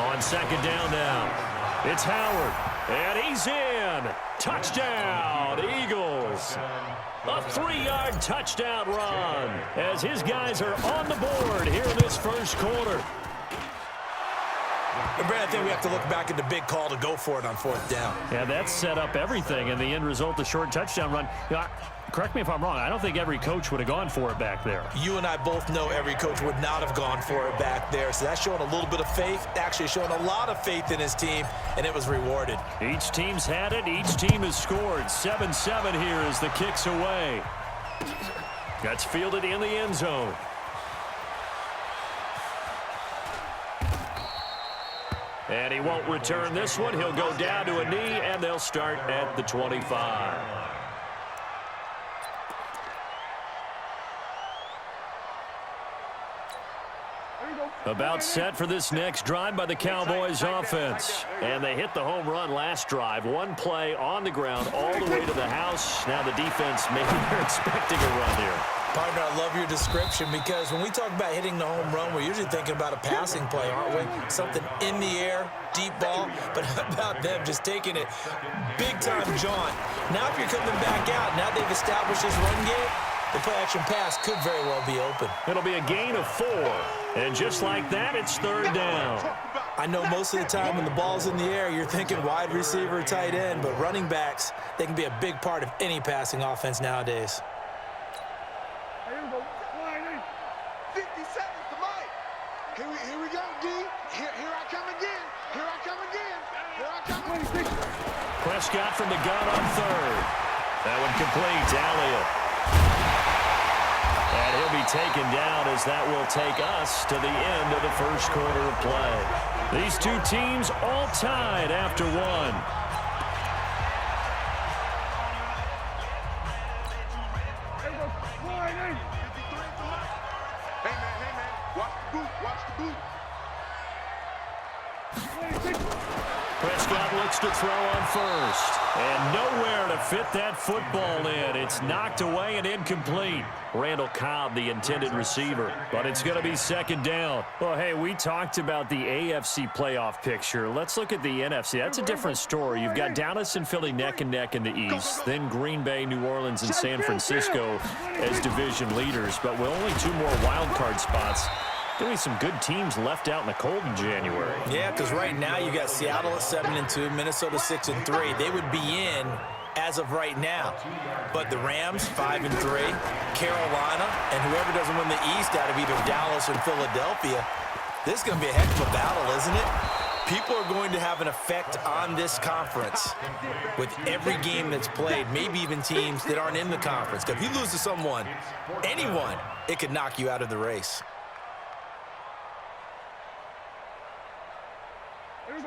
On second down now, it's Howard, and he's in. Touchdown, Eagles. A 3-yard touchdown run as his guys are on the board here in this first quarter. And Brad, I think we have to look back at the big call to go for it on fourth down. Yeah, that set up everything, and the end result, the short touchdown run. Correct me if I'm wrong. I don't think every coach would have gone for it back there. You and I both know every coach would not have gone for it back there. So that's showing a little bit of faith, actually showing a lot of faith in his team, and it was rewarded. Each team's had it. Each team has scored. 7-7 here as the kick's away. That's fielded in the end zone. And he won't return this one. He'll go down to a knee, and they'll start at the 25. About set for this next drive by the Cowboys offense. And they hit the home run last drive. One play on the ground all the way to the house. Now the defense, maybe they're expecting a run here. Partner, I love your description because when we talk about hitting the home run, we're usually thinking about a passing play, aren't we? Something in the air, deep ball. But how about them just taking it big-time jaunt? Now if you're coming back out, now they've established this run game, the play-action pass could very well be open. It'll be a gain of 4. And just like that, it's third down. I know most of the time when the ball's in the air, you're thinking wide receiver, tight end, but running backs, they can be a big part of any passing offense nowadays. Here we go, D. Here I come again. Here I come again. Here I come again. Prescott from the gun on third. That one complete. Elliott. And he'll be taken down as that will take us to the end of the first quarter of play. These two teams all tied after one. Hey, man. Watch the boot. Watch the boot. Prescott looks to throw on first. And nowhere to fit that football in. It's knocked away and incomplete. Randall Cobb, the intended receiver. But it's going to be second down. Well, hey, we talked about the AFC playoff picture. Let's look at the NFC. That's a different story. You've got Dallas and Philly neck and neck in the East. Then Green Bay, New Orleans, and San Francisco as division leaders. But with only 2 more wild card spots, there'll be some good teams left out in the cold in January. Yeah, because right now you got Seattle at 7-2, Minnesota 6-3. They would be in as of right now. But the Rams 5-3, Carolina, and whoever doesn't win the East out of either Dallas or Philadelphia, this is going to be a heck of a battle, isn't it? People are going to have an effect on this conference with every game that's played, maybe even teams that aren't in the conference. Because if you lose to someone, anyone, it could knock you out of the race.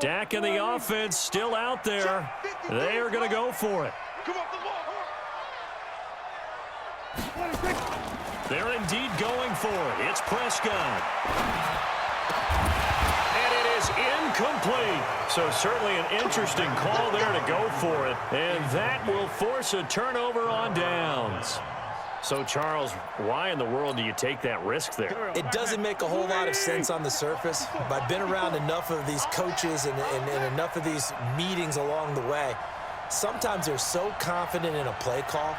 Dak and the offense still out there. They are going to go for it. They're indeed going for it. It's Prescott. And it is incomplete. So certainly an interesting call there to go for it. And that will force a turnover on downs. So, Charles, why in the world do you take that risk there? It doesn't make a whole lot of sense on the surface, but I've been around enough of these coaches and enough of these meetings along the way. Sometimes they're so confident in a play call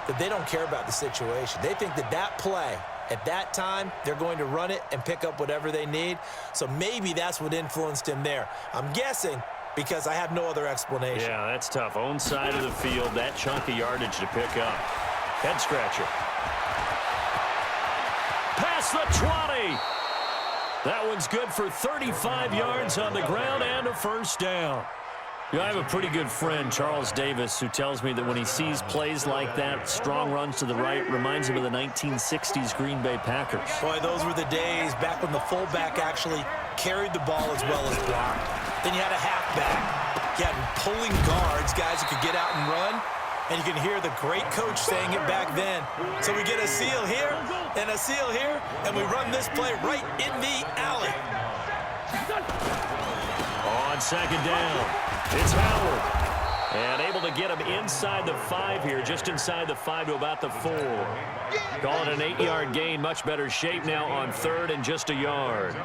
that they don't care about the situation. They think that that play, at that time, they're going to run it and pick up whatever they need. So maybe that's what influenced him there. I'm guessing because I have no other explanation. Yeah, that's tough. Own side of the field, that chunk of yardage to pick up. Head scratcher. Past the 20. That one's good for 35 yards on the ground and a first down. You know, I have a pretty good friend, Charles Davis, who tells me that when he sees plays like that, strong runs to the right, reminds him of the 1960s Green Bay Packers. Boy, those were the days back when the fullback actually carried the ball as well as blocked. Then you had a halfback. You had pulling guards, guys who could get out and run. And you can hear the great coach saying it back then. So we get a seal here and a seal here, and we run this play right in the alley. On second down, it's Howard. And able to get him inside the 5 here, just inside the 5 to about the 4. Call it an 8-yard gain, much better shape now on third and just a yard.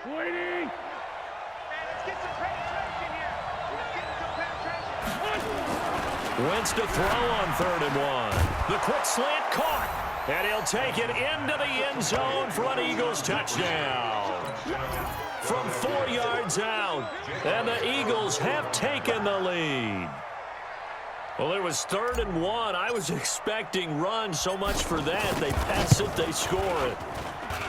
Waiting. Let's get some penetration here. Let's get some penetration. Wentz to throw on 3rd and 1. The quick slant caught. And he'll take it into the end zone for an Eagles touchdown. From 4 yards out. And the Eagles have taken the lead. Well, it was 3rd and 1. I was expecting run, so much for that. They pass it, they score it.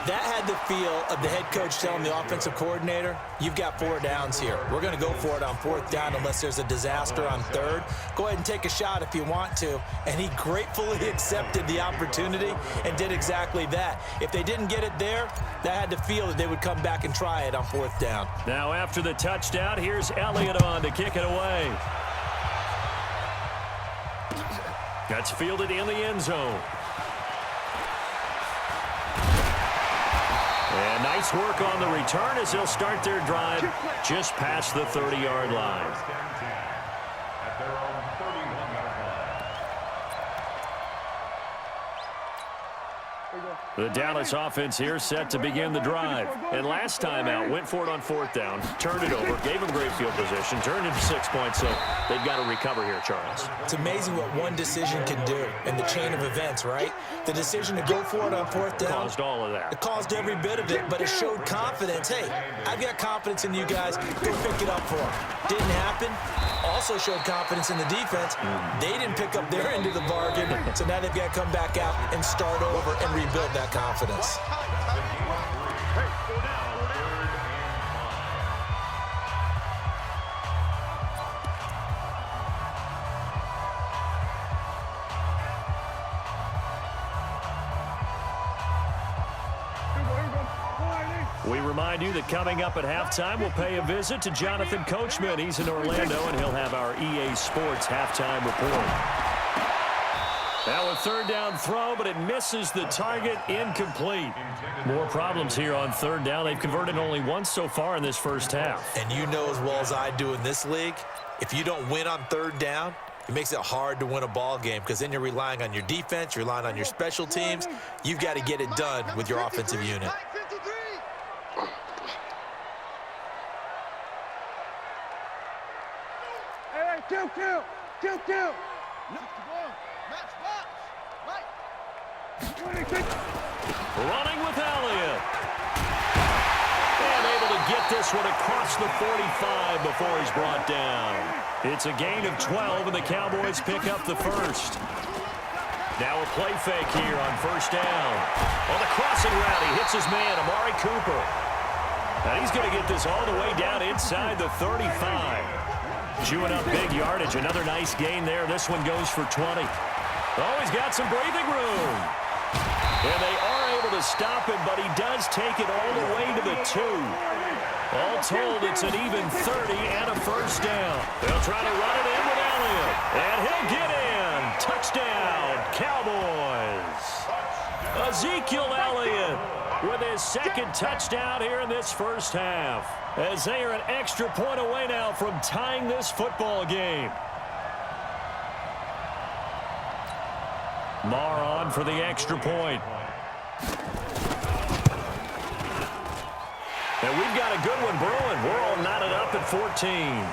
That had the feel of the head coach telling the offensive coordinator, you've got 4 downs here. We're going to go for it on 4th down unless there's a disaster on 3rd. Go ahead and take a shot if you want to. And he gratefully accepted the opportunity and did exactly that. If they didn't get it there, that had the feel that they would come back and try it on 4th down. Now after the touchdown, here's Elliott on to kick it away. That's fielded in the end zone. And nice work on the return as they'll start their drive just past the 30-yard line. The Dallas offense here set to begin the drive. And last time out, went for it on 4th down, turned it over, gave them great field position, turned into 6 points, so they've got to recover here, Charles. It's amazing what one decision can do in the chain of events, right? The decision to go for it on 4th down. Caused all of that. It caused every bit of it, but it showed confidence. Hey, I've got confidence in you guys. Go pick it up for them. Didn't happen. Also showed confidence in the defense. They didn't pick up their end of the bargain, so now they've got to come back out and start over and rebuild that confidence. We remind you that coming up at halftime, we'll pay a visit to Jonathan Coachman. He's in Orlando, and he'll have our EA Sports halftime report. Now a 3rd down throw, but it misses the target, incomplete. More problems here on 3rd down. They've converted only once so far in this first half. And you know as well as I do in this league, if you don't win on 3rd down, it makes it hard to win a ball game because then you're relying on your defense, you're relying on your special teams. You've got to get it done with your offensive unit. Two. Running with Elliott. And able to get this one across the 45 before he's brought down. It's a gain of 12, and the Cowboys pick up the first. Now a play fake here on 1st down. On the crossing route, he hits his man, Amari Cooper. Now he's going to get this all the way down inside the 35. Chewing up big yardage. Another nice gain there. This one goes for 20. Oh, he's got some breathing room. And they are able to stop him, but he does take it all the way to the 2. All told, it's an even 30 and a 1st down. They'll try to run it in with Elliott. And he'll get in. Touchdown, Cowboys. Ezekiel Elliott with his 2nd touchdown here in this first half. As they are an extra point away now from tying this football game. Marr on for the extra point. And we've got a good one brewing. We're all knotted up at 14.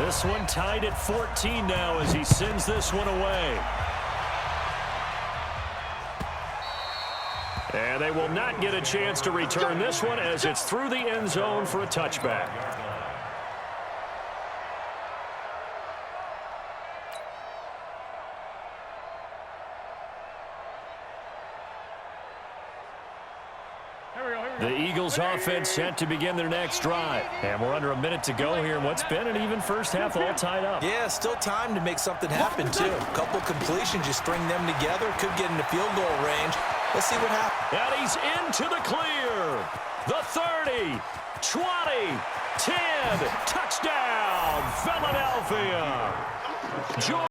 This one tied at 14 now as he sends this one away. And they will not get a chance to return this one as it's through the end zone for a touchback. The Eagles offense set to begin their next drive. And we're under a minute to go here in what's been an even first half, all tied up. Yeah, still time to make something happen, too. A couple completions, you string them together, could get into field goal range. Let's see what happens. And he's into the clear. The 30, 20, 10, touchdown, Philadelphia.